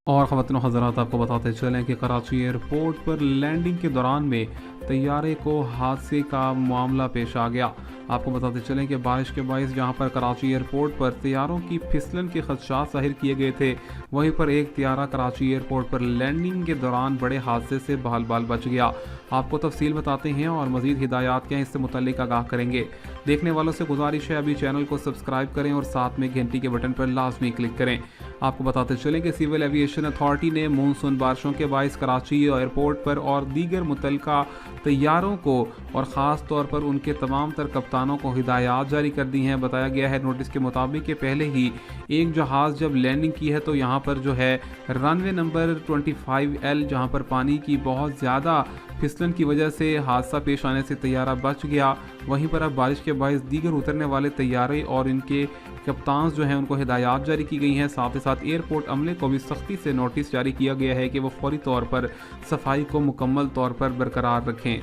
और ख़वातीन और हज़रात, आपको बताते चलें कि कराची एयरपोर्ट पर लैंडिंग के दौरान में तैयारे को हादसे का मामला पेश आ गया। आपको बताते चलें कि बारिश के बायस जहां पर कराची एयरपोर्ट पर तैयारों की फिसलन के खदशात ज़ाहिर किए गए थे, वहीं पर एक तैयारा कराची एयरपोर्ट पर लैंडिंग के दौरान बड़े हादसे से बाल बाल बच गया। आपको तफसील बताते हैं और मज़ीद हिदायत क्या हैं इससे मुतल्लिक आगाह करेंगे। देखने वालों से गुजारिश है अभी चैनल को सब्सक्राइब करें और साथ में घंटी के बटन पर लाजमी क्लिक करें। आपको बताते चलें कि सिविल एविएशन अथॉरिटी ने मानसून बारिशों के बायस कराची एयरपोर्ट पर और दीगर मुतल्लिका तैयारों को और ख़ास तौर पर उनके तमाम तर कप्तानों को हिदायत जारी कर दी हैं। बताया गया है नोटिस के मुताबिक कि पहले ही एक जहाज़ जब लैंडिंग की है तो यहाँ पर जो है रनवे नंबर 25L जहाँ पर पानी की बहुत ज़्यादा फिसलन की वजह से हादसा पेश आने से तैयारा बच गया। वहीं पर अब बारिश के बायस दीगर उतरने वाले तैयारे और इनके कप्तान जो हैं उनको हिदायत जारी की गई हैं। साथ ही साथ एयरपोर्ट अमले को भी सख्ती से नोटिस जारी किया गया है कि वो फौरी तौर पर सफाई को मुकम्मल तौर पर बरकरार रखें।